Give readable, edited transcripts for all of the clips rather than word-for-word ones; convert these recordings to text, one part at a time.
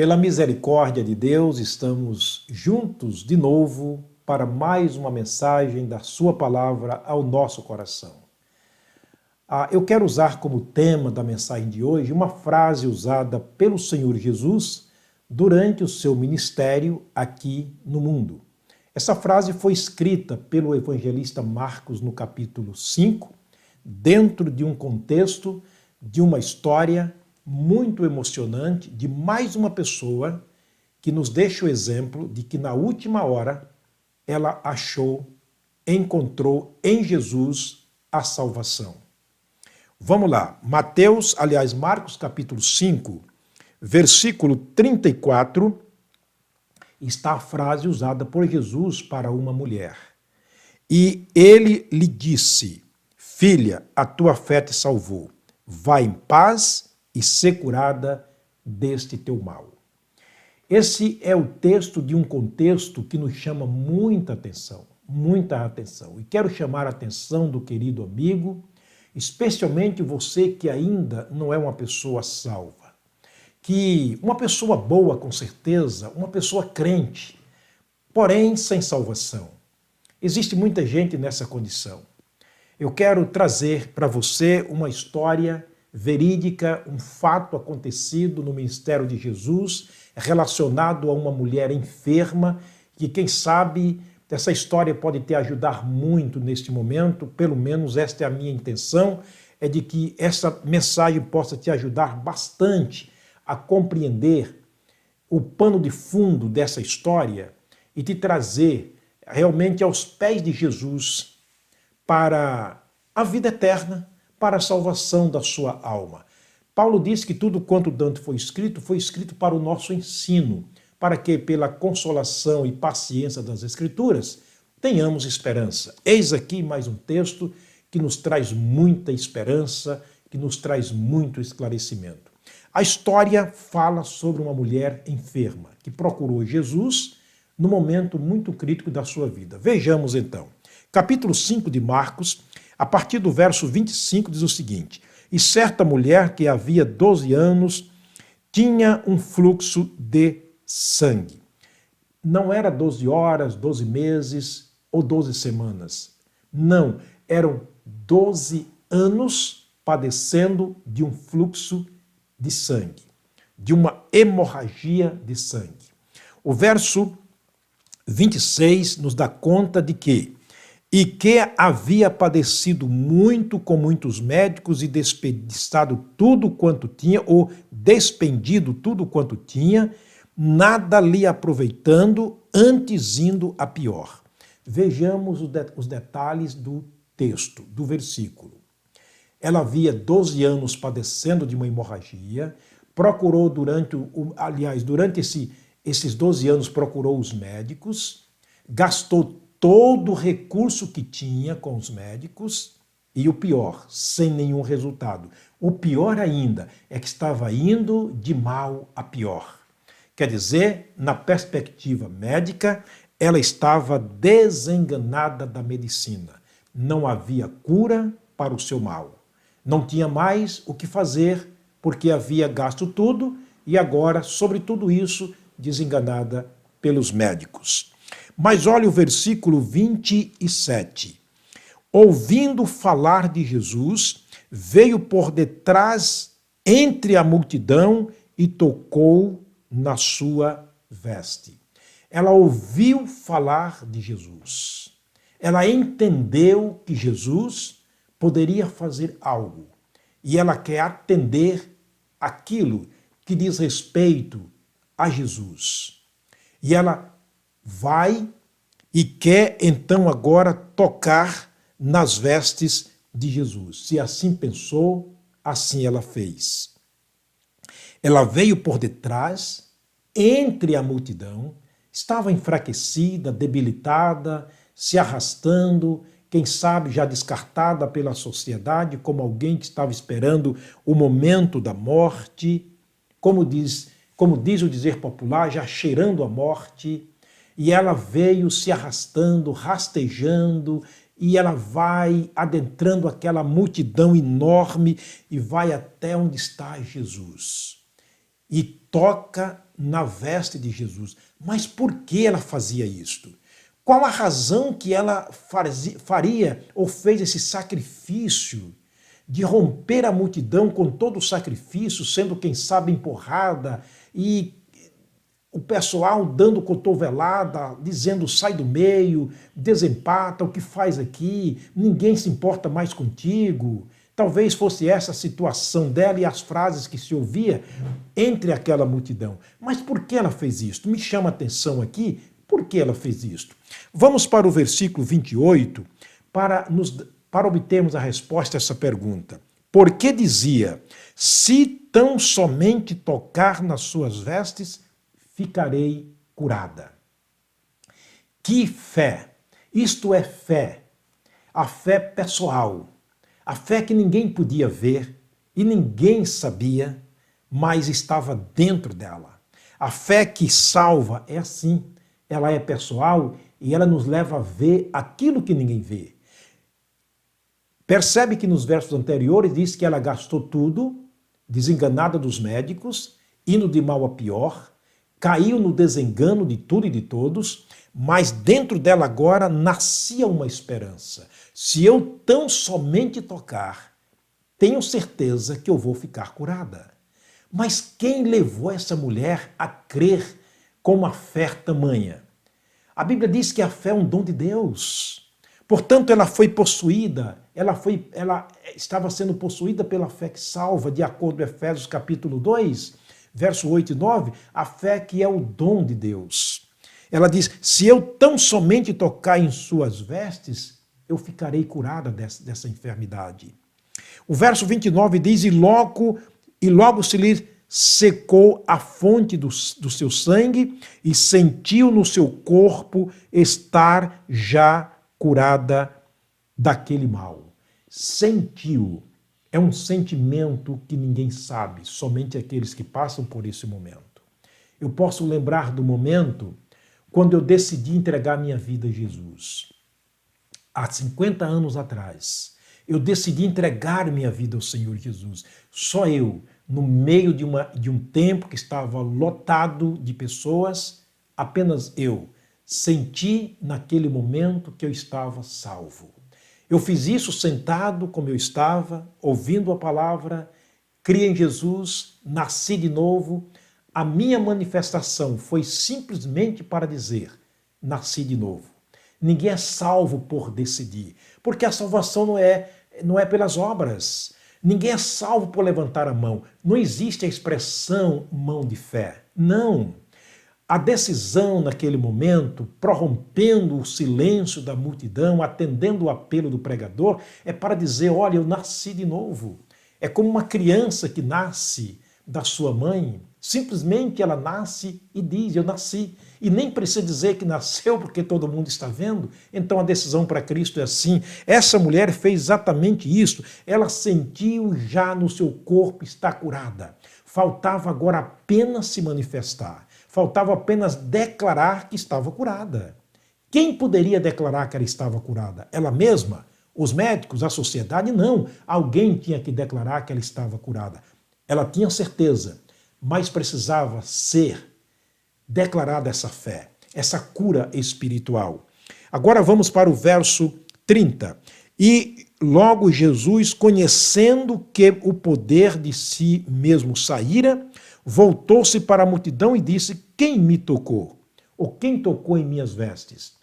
Pela misericórdia de Deus, estamos juntos de novo para mais uma mensagem da Sua Palavra ao nosso coração. Eu quero usar como tema da mensagem de hoje uma frase usada pelo Senhor Jesus durante o seu ministério aqui no mundo. Essa frase foi escrita pelo evangelista Marcos no capítulo 5, dentro de um contexto de uma história muito emocionante de mais uma pessoa que nos deixa o exemplo de que na última hora ela encontrou em Jesus a salvação. Vamos lá, Marcos capítulo 5, versículo 34, está a frase usada por Jesus para uma mulher. E ele lhe disse: filha, a tua fé te salvou, vai em paz e ser curada deste teu mal. Esse é o texto de um contexto que nos chama muita atenção. E quero chamar a atenção do querido amigo, especialmente você que ainda não é uma pessoa salva. Que uma pessoa boa, com certeza, uma pessoa crente, porém sem salvação. Existe muita gente nessa condição. Eu quero trazer para você uma história verídica, um fato acontecido no ministério de Jesus, relacionado a uma mulher enferma, que quem sabe essa história pode te ajudar muito neste momento, pelo menos esta é a minha intenção, é de que essa mensagem possa te ajudar bastante a compreender o pano de fundo dessa história e te trazer realmente aos pés de Jesus para a vida eterna, para a salvação da sua alma. Paulo diz que tudo quanto Dante foi escrito para o nosso ensino, para que pela consolação e paciência das Escrituras tenhamos esperança. Eis aqui mais um texto que nos traz muita esperança, que nos traz muito esclarecimento. A história fala sobre uma mulher enferma que procurou Jesus no momento muito crítico da sua vida. Vejamos então. Capítulo 5 de Marcos, a partir do verso 25, diz o seguinte: e certa mulher que havia 12 anos tinha um fluxo de sangue. Não era 12 horas, 12 meses ou 12 semanas. Não, eram 12 anos padecendo de um fluxo de sangue, de uma hemorragia de sangue. O verso 26 nos dá conta de que havia padecido muito com muitos médicos e desperdiçado tudo quanto tinha, ou despendido tudo quanto tinha, nada lhe aproveitando, antes indo a pior. Vejamos os detalhes do texto, do versículo. Ela havia 12 anos padecendo de uma hemorragia, procurou durante esses 12 anos procurou os médicos, gastou todo o recurso que tinha com os médicos e o pior, sem nenhum resultado. O pior ainda é que estava indo de mal a pior. Quer dizer, na perspectiva médica, ela estava desenganada da medicina. Não havia cura para o seu mal. Não tinha mais o que fazer porque havia gasto tudo e agora, sobre tudo isso, desenganada pelos médicos. Mas olha o versículo 27. Ouvindo falar de Jesus, veio por detrás entre a multidão e tocou na sua veste. Ela ouviu falar de Jesus. Ela entendeu que Jesus poderia fazer algo. E ela quer atender aquilo que diz respeito a Jesus. E ela vai e quer então agora tocar nas vestes de Jesus. Se assim pensou, assim ela fez. Ela veio por detrás, entre a multidão, estava enfraquecida, debilitada, se arrastando, quem sabe já descartada pela sociedade como alguém que estava esperando o momento da morte, como diz o dizer popular, já cheirando a morte. E ela veio se arrastando, rastejando, e ela vai adentrando aquela multidão enorme e vai até onde está Jesus. E toca na veste de Jesus. Mas por que ela fazia isto? Qual a razão que ela faria ou fez esse sacrifício de romper a multidão com todo o sacrifício, sendo quem sabe empurrada e o pessoal dando cotovelada, dizendo sai do meio, desempata, o que faz aqui, ninguém se importa mais contigo. Talvez fosse essa a situação dela e as frases que se ouvia entre aquela multidão. Mas por que ela fez isto? Me chama a atenção aqui, por que ela fez isto? Vamos para o versículo 28 para obtermos a resposta a essa pergunta. Porque dizia, se tão somente tocar nas suas vestes, ficarei curada. Que fé! Isto é fé. A fé pessoal. A fé que ninguém podia ver e ninguém sabia, mas estava dentro dela. A fé que salva é assim. Ela é pessoal e ela nos leva a ver aquilo que ninguém vê. Percebe que nos versos anteriores diz que ela gastou tudo, desenganada dos médicos, indo de mal a pior, caiu no desengano de tudo e de todos, mas dentro dela agora nascia uma esperança. Se eu tão somente tocar, tenho certeza que eu vou ficar curada. Mas quem levou essa mulher a crer com uma fé tamanha? A Bíblia diz que a fé é um dom de Deus. Portanto, ela foi possuída, ela estava sendo possuída pela fé que salva, de acordo com Efésios capítulo 2, verso 8 e 9, a fé que é o dom de Deus. Ela diz, se eu tão somente tocar em suas vestes, eu ficarei curada dessa enfermidade. O verso 29 diz, e logo se lhe secou a fonte do seu sangue e sentiu no seu corpo estar já curada daquele mal. Sentiu. É um sentimento que ninguém sabe, somente aqueles que passam por esse momento. Eu posso lembrar do momento quando eu decidi entregar minha vida a Jesus. Há 50 anos atrás, eu decidi entregar minha vida ao Senhor Jesus. Só eu, no meio de um templo que estava lotado de pessoas, apenas eu senti naquele momento que eu estava salvo. Eu fiz isso sentado como eu estava, ouvindo a palavra, criei em Jesus, nasci de novo. A minha manifestação foi simplesmente para dizer, nasci de novo. Ninguém é salvo por decidir, porque a salvação não é pelas obras. Ninguém é salvo por levantar a mão. Não existe a expressão mão de fé. Não. A decisão naquele momento, prorrompendo o silêncio da multidão, atendendo o apelo do pregador, é para dizer, olha, eu nasci de novo. É como uma criança que nasce da sua mãe, simplesmente ela nasce e diz, eu nasci. E nem precisa dizer que nasceu porque todo mundo está vendo. Então a decisão para Cristo é assim. Essa mulher fez exatamente isso. Ela sentiu já no seu corpo estar curada. Faltava agora apenas se manifestar. Faltava apenas declarar que estava curada. Quem poderia declarar que ela estava curada? Ela mesma? Os médicos? A sociedade? Não. Alguém tinha que declarar que ela estava curada. Ela tinha certeza, mas precisava ser declarada essa fé, essa cura espiritual. Agora vamos para o verso 30. E logo Jesus, conhecendo que o poder de si mesmo saíra, voltou-se para a multidão e disse, quem me tocou? Ou quem tocou em minhas vestes?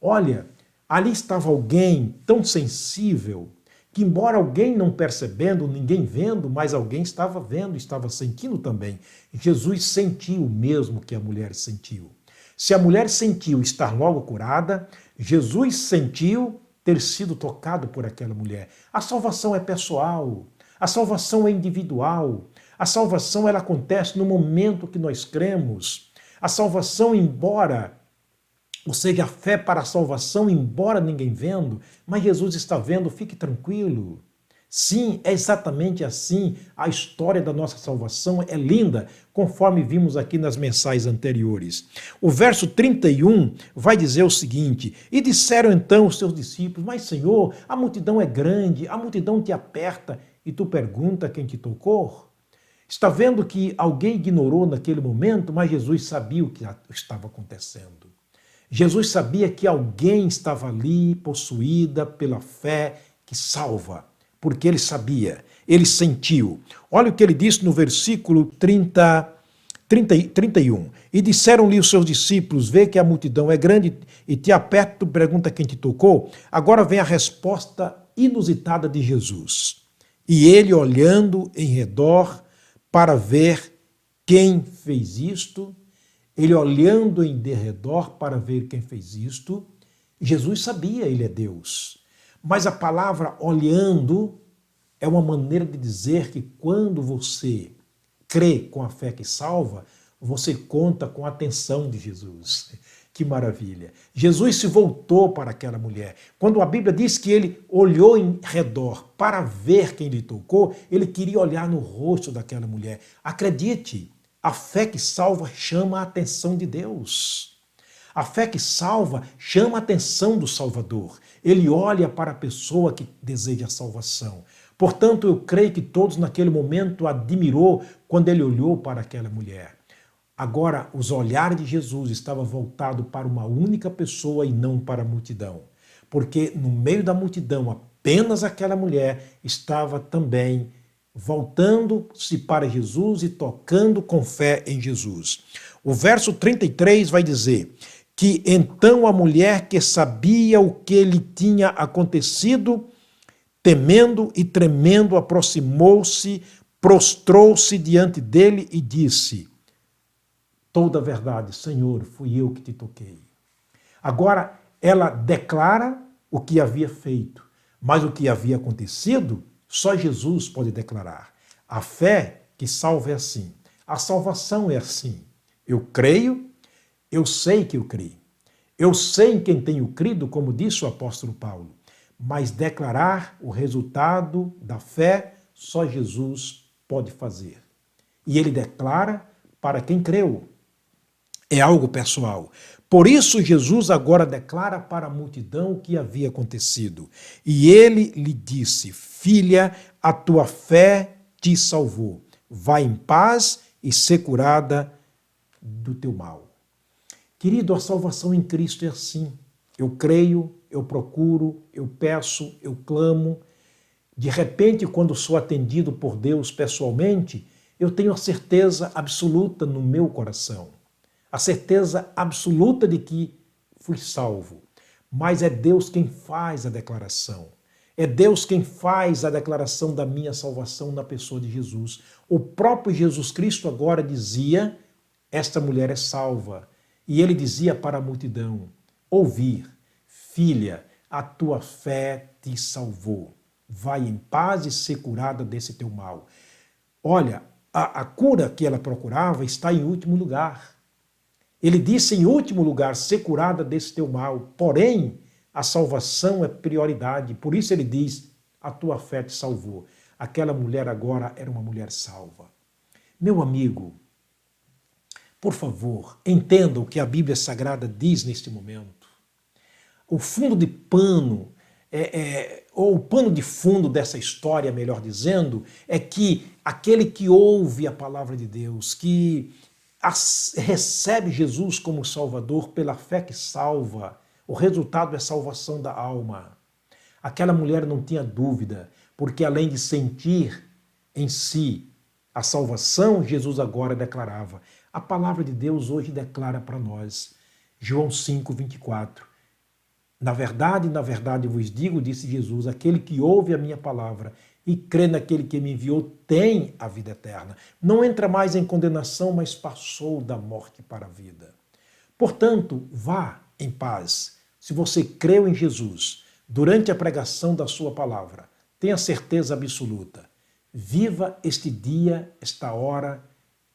Olha, ali estava alguém tão sensível, que embora alguém não percebendo, ninguém vendo, mas alguém estava vendo, estava sentindo também. Jesus sentiu o mesmo que a mulher sentiu. Se a mulher sentiu estar logo curada, Jesus sentiu ter sido tocado por aquela mulher. A salvação é pessoal, a salvação é individual, a salvação ela acontece no momento que nós cremos. A salvação, ou seja, a fé para a salvação, embora ninguém vendo, mas Jesus está vendo, fique tranquilo. Sim, é exatamente assim. A história da nossa salvação é linda, conforme vimos aqui nas mensagens anteriores. O verso 31 vai dizer o seguinte, e disseram então os seus discípulos, mas Senhor, a multidão é grande, a multidão te aperta, e tu pergunta quem te tocou? Está vendo que alguém ignorou naquele momento, mas Jesus sabia o que estava acontecendo. Jesus sabia que alguém estava ali possuída pela fé que salva, porque ele sabia, ele sentiu. Olha o que ele disse no versículo 31. E disseram-lhe os seus discípulos: vê que a multidão é grande e te aperta, tu pergunta quem te tocou. Agora vem a resposta inusitada de Jesus. E ele, olhando em redor para ver quem fez isto, ele olhando em derredor para ver quem fez isto, Jesus sabia, ele é Deus. Mas a palavra olhando é uma maneira de dizer que quando você crê com a fé que salva, você conta com a atenção de Jesus. Que maravilha! Jesus se voltou para aquela mulher. Quando a Bíblia diz que ele olhou em redor para ver quem lhe tocou, ele queria olhar no rosto daquela mulher. Acredite, a fé que salva chama a atenção de Deus. A fé que salva chama a atenção do Salvador. Ele olha para a pessoa que deseja a salvação. Portanto, eu creio que todos naquele momento admirou quando ele olhou para aquela mulher. Agora, os olhares de Jesus estavam voltados para uma única pessoa e não para a multidão. Porque no meio da multidão, apenas aquela mulher estava também voltando-se para Jesus e tocando com fé em Jesus. O verso 33 vai dizer que então a mulher que sabia o que lhe tinha acontecido, temendo e tremendo, aproximou-se, prostrou-se diante dele e disse: toda a verdade, Senhor, fui eu que te toquei. Agora, ela declara o que havia feito, mas o que havia acontecido, só Jesus pode declarar. A fé que salva é assim. A salvação é assim. Eu creio, eu sei que eu criei. Eu sei em quem tenho crido, como disse o apóstolo Paulo, mas declarar o resultado da fé, só Jesus pode fazer. E ele declara para quem creu. É algo pessoal. Por isso, Jesus agora declara para a multidão o que havia acontecido. E ele lhe disse: filha, a tua fé te salvou. Vai em paz e ser curada do teu mal. Querido, a salvação em Cristo é assim. Eu creio, eu procuro, eu peço, eu clamo. De repente, quando sou atendido por Deus pessoalmente, eu tenho a certeza absoluta no meu coração. A certeza absoluta de que fui salvo. Mas é Deus quem faz a declaração. É Deus quem faz a declaração da minha salvação na pessoa de Jesus. O próprio Jesus Cristo agora dizia: esta mulher é salva. E ele dizia para a multidão: ouvir, filha, a tua fé te salvou. Vai em paz e ser curada desse teu mal. Olha, a cura que ela procurava está em último lugar. Ele disse em último lugar: ser curada desse teu mal. Porém, a salvação é prioridade. Por isso ele diz: a tua fé te salvou. Aquela mulher agora era uma mulher salva. Meu amigo, por favor, entenda o que a Bíblia Sagrada diz neste momento. O fundo de pano, ou o pano de fundo dessa história, melhor dizendo, é que aquele que ouve a palavra de Deus, que recebe Jesus como Salvador pela fé que salva, o resultado é salvação da alma. Aquela mulher não tinha dúvida, porque além de sentir em si a salvação, Jesus agora declarava. A palavra de Deus hoje declara para nós, João 5:24. Na verdade vos digo, disse Jesus, aquele que ouve a minha palavra e crê naquele que me enviou tem a vida eterna. Não entra mais em condenação, mas passou da morte para a vida. Portanto, vá em paz. Se você creu em Jesus durante a pregação da sua palavra, tenha certeza absoluta. Viva este dia, esta hora,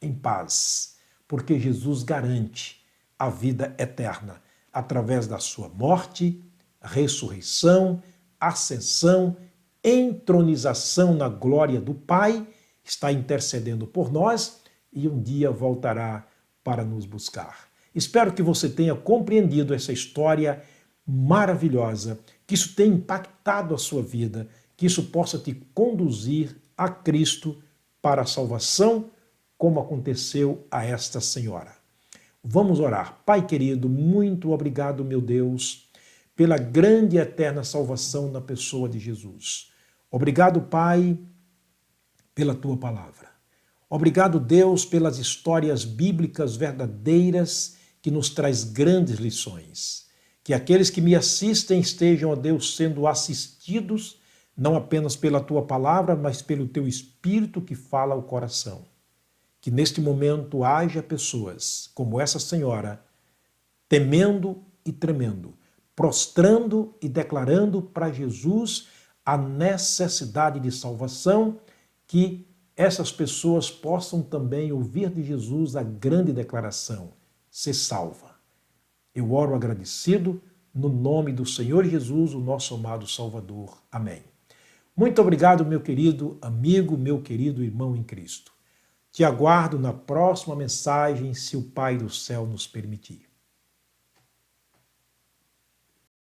em paz, porque Jesus garante a vida eterna através da sua morte, ressurreição, ascensão, entronização na glória do Pai, está intercedendo por nós e um dia voltará para nos buscar. Espero que você tenha compreendido essa história maravilhosa, que isso tenha impactado a sua vida, que isso possa te conduzir a Cristo para a salvação, como aconteceu a esta senhora. Vamos orar. Pai querido, muito obrigado, meu Deus, pela grande e eterna salvação na pessoa de Jesus. Obrigado, Pai, pela tua palavra. Obrigado, Deus, pelas histórias bíblicas verdadeiras que nos traz grandes lições. Que aqueles que me assistem estejam, ó Deus, sendo assistidos não apenas pela tua palavra, mas pelo teu Espírito que fala ao coração. Que neste momento haja pessoas como essa senhora, temendo e tremendo, prostrando e declarando para Jesus a necessidade de salvação, que essas pessoas possam também ouvir de Jesus a grande declaração: ser salva. Eu oro agradecido no nome do Senhor Jesus, o nosso amado Salvador. Amém. Muito obrigado, meu querido amigo, meu querido irmão em Cristo. Te aguardo na próxima mensagem, se o Pai do céu nos permitir.